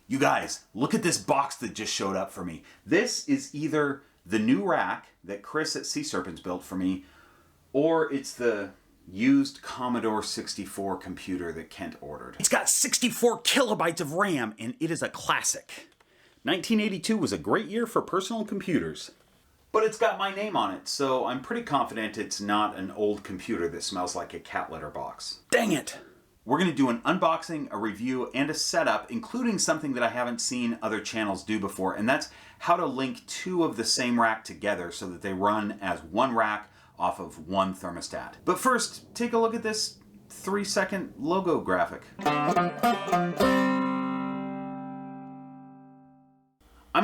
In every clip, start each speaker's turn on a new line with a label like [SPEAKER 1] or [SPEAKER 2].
[SPEAKER 1] You guys, look at this box that just showed up for me. This is either the new rack that Chris at CSerpents built for me, or it's the used Commodore 64 computer that Kent ordered. It's got 64 kilobytes of RAM, and it is a classic. 1982 was a great year for personal computers. But it's got my name on it, so I'm pretty confident it's not an old computer that smells like a cat litter box. Dang it! We're going to do an unboxing, a review, and a setup, including something that I haven't seen other channels do before, and that's how to link two of the same rack together so that they run as one rack off of one thermostat. But first, take a look at this 3-second logo graphic. I'm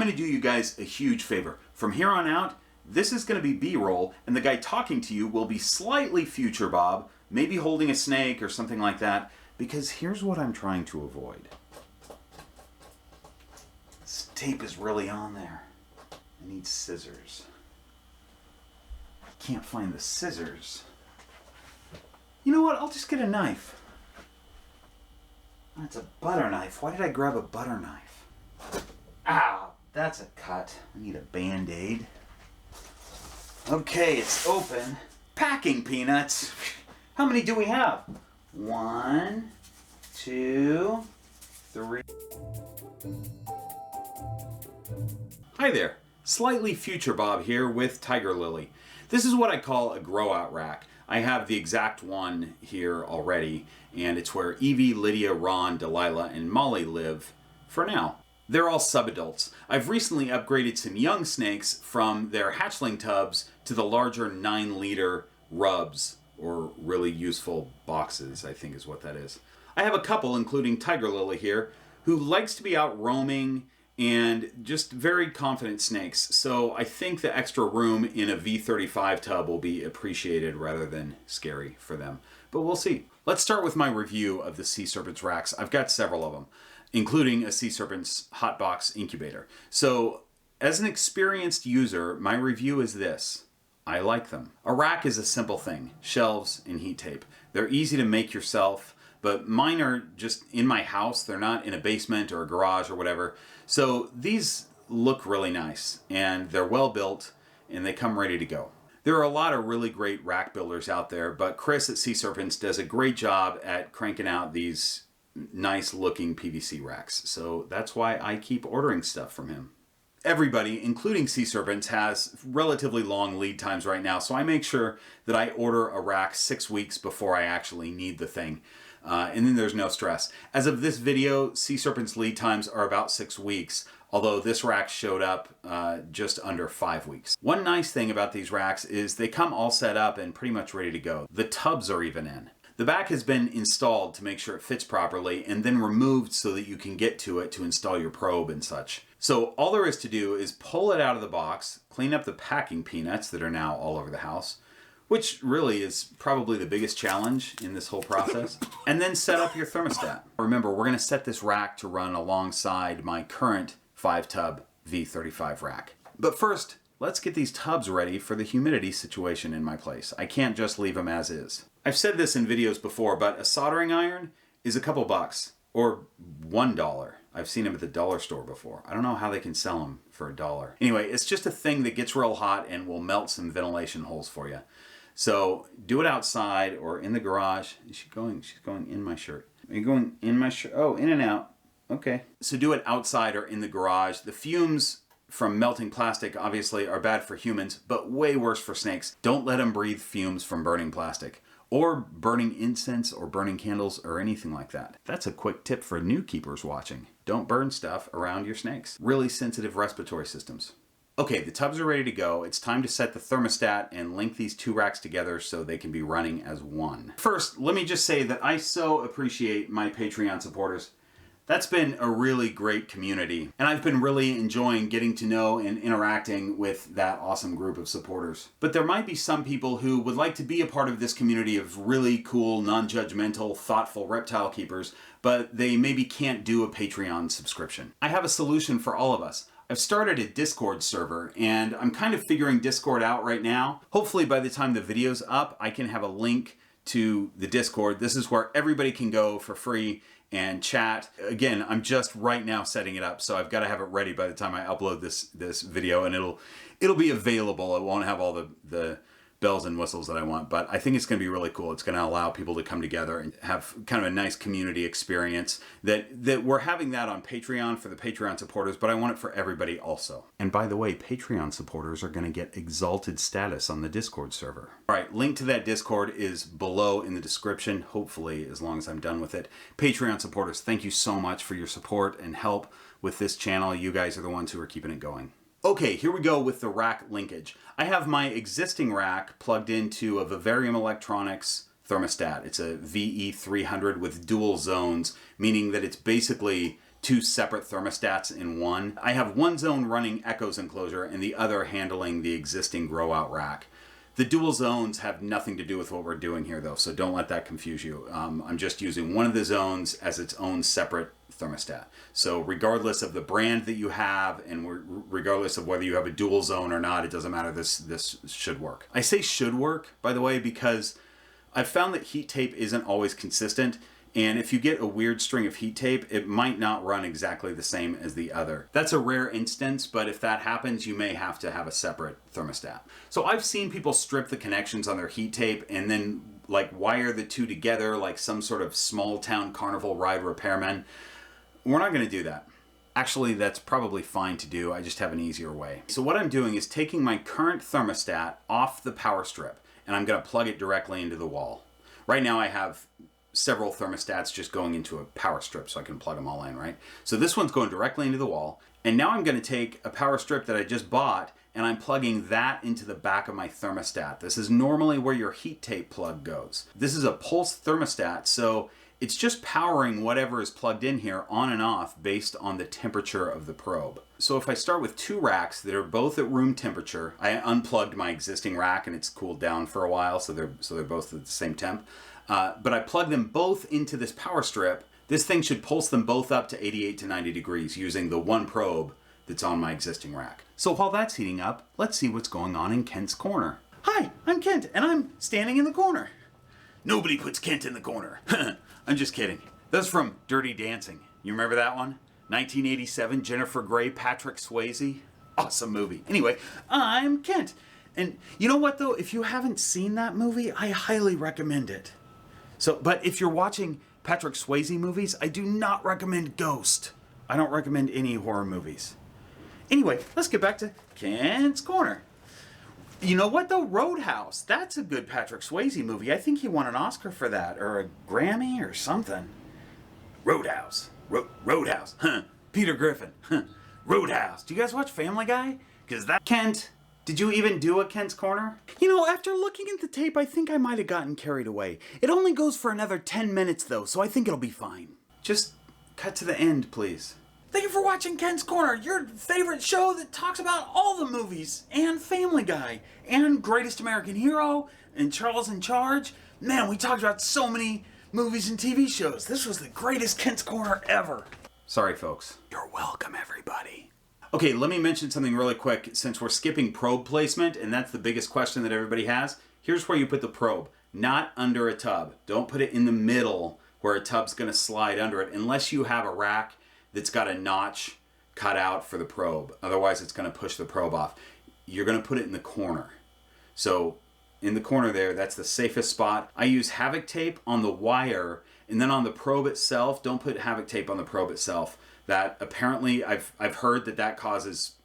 [SPEAKER 1] going to do you guys a huge favor. From here on out, this is going to be B-roll, and the guy talking to you will be slightly future Bob, maybe holding a snake or something like that, because here's what I'm trying to avoid. This tape is really on there. I need scissors. I can't find the scissors. You know what? I'll just get a knife. That's a butter knife. Why did I grab a butter knife? Ow! That's a cut. I need a Band-Aid. Okay, it's open. Packing peanuts. How many do we have? 1, 2, 3. Hi there. Slightly future Bob here with Tiger Lily. This is what I call a grow-out rack. I have the exact one here already, and it's where Evie, Lydia, Ron, Delilah, and Molly live for now. They're all subadults. I've recently upgraded some young snakes from their hatchling tubs to the larger 9-liter rubs, or really useful boxes, I think is what that is. I have a couple, including Tiger Lily here, who likes to be out roaming and just very confident snakes. So I think the extra room in a V35 tub will be appreciated rather than scary for them. But we'll see. Let's start with my review of the CSerpents racks. I've got several of them, including a CSerpents hotbox incubator. So as an experienced user, my review is this. I like them. A rack is a simple thing, shelves and heat tape. They're easy to make yourself, but mine are just in my house. They're not in a basement or a garage or whatever. So these look really nice, and they're well built, and they come ready to go. There are a lot of really great rack builders out there, but Chris at CSerpents does a great job at cranking out these nice looking PVC racks. So that's why I keep ordering stuff from him. Everybody, including CSerpents, has relatively long lead times right now, so I make sure that I order a rack 6 weeks before I actually need the thing. And then there's no stress. As of this video, CSerpents lead times are about 6 weeks, although this rack showed up just under 5 weeks. One nice thing about these racks is they come all set up and pretty much ready to go. The tubs are even in. The back has been installed to make sure it fits properly and then removed so that you can get to it to install your probe and such. So all there is to do is pull it out of the box, clean up the packing peanuts that are now all over the house, which really is probably the biggest challenge in this whole process, and then set up your thermostat. Remember, we're going to set this rack to run alongside my current 5-tub V35 rack. But first, let's get these tubs ready for the humidity situation in my place. I can't just leave them as is. I've said this in videos before, but a soldering iron is a couple bucks, or $1. I've seen them at the dollar store before. I don't know how they can sell them for $1. Anyway, it's just a thing that gets real hot and will melt some ventilation holes for you. So do it outside or in the garage. She's going in my shirt. Are you going in my shirt? Oh, in and out. Okay. So do it outside or in the garage. The fumes from melting plastic obviously are bad for humans, but way worse for snakes. Don't let them breathe fumes from burning plastic, or burning incense or burning candles or anything like that. That's a quick tip for new keepers watching. Don't burn stuff around your snakes. Really sensitive respiratory systems. Okay, the tubs are ready to go. It's time to set the thermostat and link these two racks together so they can be running as one. First, let me just say that I so appreciate my Patreon supporters. That's been a really great community, and I've been really enjoying getting to know and interacting with that awesome group of supporters. But there might be some people who would like to be a part of this community of really cool, non-judgmental, thoughtful reptile keepers, but they maybe can't do a Patreon subscription. I have a solution for all of us. I've started a Discord server, and I'm kind of figuring Discord out right now. Hopefully by the time the video's up, I can have a link to the Discord. This is where everybody can go for free and chat. Again, I'm just right now setting it up, so I've got to have it ready by the time I upload this video, and it'll be available. It won't have all the bells and whistles that I want, but I think it's going to be really cool. It's going to allow people to come together and have kind of a nice community experience that we're having that on Patreon for the Patreon supporters, but I want it for everybody also. And by the way, Patreon supporters are going to get exalted status on the Discord server. All right, link to that Discord is below in the description, hopefully, as long as I'm done with it. Patreon supporters, thank you so much for your support and help with this channel. You guys are the ones who are keeping it going. Okay, here we go with the rack linkage. I have my existing rack plugged into a Vivarium Electronics thermostat. It's a VE300 with dual zones, meaning that it's basically two separate thermostats in one. I have one zone running Echo's enclosure and the other handling the existing grow out rack. The dual zones have nothing to do with what we're doing here though, so don't let that confuse you. I'm just using one of the zones as its own separate thermostat. So regardless of the brand that you have and regardless of whether you have a dual zone or not, it doesn't matter, this should work. I say should work, by the way, because I've found that heat tape isn't always consistent. And if you get a weird string of heat tape, it might not run exactly the same as the other. That's a rare instance, but if that happens, you may have to have a separate thermostat. So I've seen people strip the connections on their heat tape and then like wire the two together like some sort of small town carnival ride repairman. We're not going to do that. Actually, that's probably fine to do. I just have an easier way. So what I'm doing is taking my current thermostat off the power strip and I'm going to plug it directly into the wall. Right now I have several thermostats just going into a power strip so I can plug them all in, right? So this one's going directly into the wall. And now I'm going to take a power strip that I just bought and I'm plugging that into the back of my thermostat. This is normally where your heat tape plug goes. This is a pulse thermostat, so it's just powering whatever is plugged in here on and off based on the temperature of the probe. So if I start with two racks that are both at room temperature, I unplugged my existing rack and it's cooled down for a while, so they're both at the same temp. But I plug them both into this power strip. This thing should pulse them both up to 88 to 90 degrees using the one probe that's on my existing rack. So while that's heating up, let's see what's going on in Kent's corner. Hi, I'm Kent, and I'm standing in the corner. Nobody puts Kent in the corner. I'm just kidding. That's from Dirty Dancing. You remember that one? 1987, Jennifer Grey, Patrick Swayze. Awesome movie. Anyway, I'm Kent. And you know what though? If you haven't seen that movie, I highly recommend it. So, but if you're watching Patrick Swayze movies, I do not recommend Ghost. I don't recommend any horror movies. Anyway, let's get back to Kent's Corner. You know what though? Roadhouse. That's a good Patrick Swayze movie. I think he won an Oscar for that, or a Grammy or something. Roadhouse. Roadhouse. Huh. Peter Griffin. Huh. Roadhouse. Do you guys watch Family Guy? Because that... Kent, did you even do a Kent's Corner? You know, after looking at the tape, I think I might have gotten carried away. It only goes for another 10 minutes though, so I think it'll be fine. Just cut to the end, please. Thank you for watching Kent's Corner, your favorite show that talks about all the movies, and Family Guy, and Greatest American Hero, and Charles in Charge. Man, we talked about so many movies and TV shows. This was the greatest Kent's Corner ever. Sorry, folks. You're welcome, everybody. Okay, let me mention something really quick, since we're skipping probe placement, and that's the biggest question that everybody has. Here's where you put the probe, not under a tub. Don't put it in the middle where a tub's gonna slide under it, unless you have a rack that's got a notch cut out for the probe. Otherwise, it's going to push the probe off. You're going to put it in the corner. So in the corner there, that's the safest spot. I use Havoc tape on the wire, and then on the probe itself, don't put Havoc tape on the probe itself. That apparently, I've heard that causes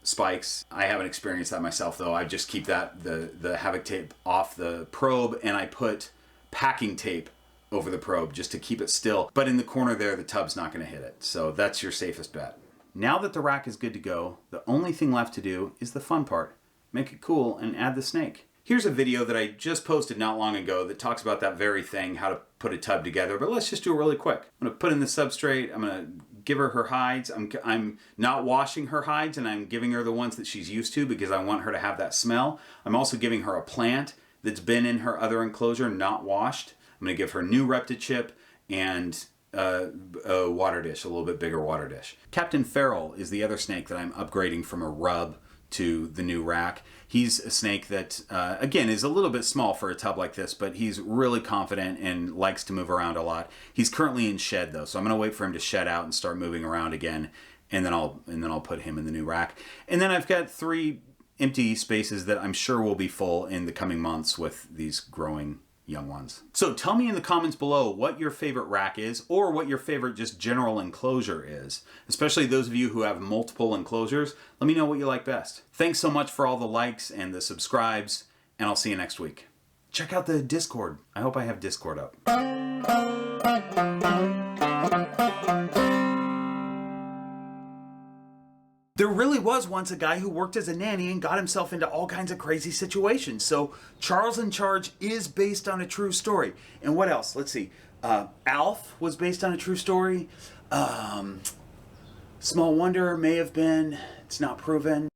[SPEAKER 1] spikes. I haven't experienced that myself though. I just keep the Havoc tape off the probe, and I put packing tape over the probe just to keep it still. But in the corner there, the tub's not going to hit it. So that's your safest bet. Now that the rack is good to go, the only thing left to do is the fun part. Make it cool and add the snake. Here's a video that I just posted not long ago that talks about that very thing, how to put a tub together, but let's just do it really quick. I'm going to put in the substrate, I'm going to give her hides. I'm not washing her hides, and I'm giving her the ones that she's used to because I want her to have that smell. I'm also giving her a plant that's been in her other enclosure, not washed. I'm going to give her new Reptichip and a water dish, a little bit bigger water dish. Captain Feral is the other snake that I'm upgrading from a rub to the new rack. He's a snake that, again, is a little bit small for a tub like this, but he's really confident and likes to move around a lot. He's currently in shed though, so I'm gonna wait for him to shed out and start moving around again, and then I'll put him in the new rack. And then I've got 3 empty spaces that I'm sure will be full in the coming months with these growing young ones. So tell me in the comments below what your favorite rack is, or what your favorite just general enclosure is. Especially those of you who have multiple enclosures, let me know what you like best. Thanks so much for all the likes and the subscribes, and I'll see you next week. Check out the Discord. I hope I have Discord up. There really was once a guy who worked as a nanny and got himself into all kinds of crazy situations. So Charles in Charge is based on a true story. And what else? Let's see. Alf was based on a true story. Small Wonder may have been. It's not proven.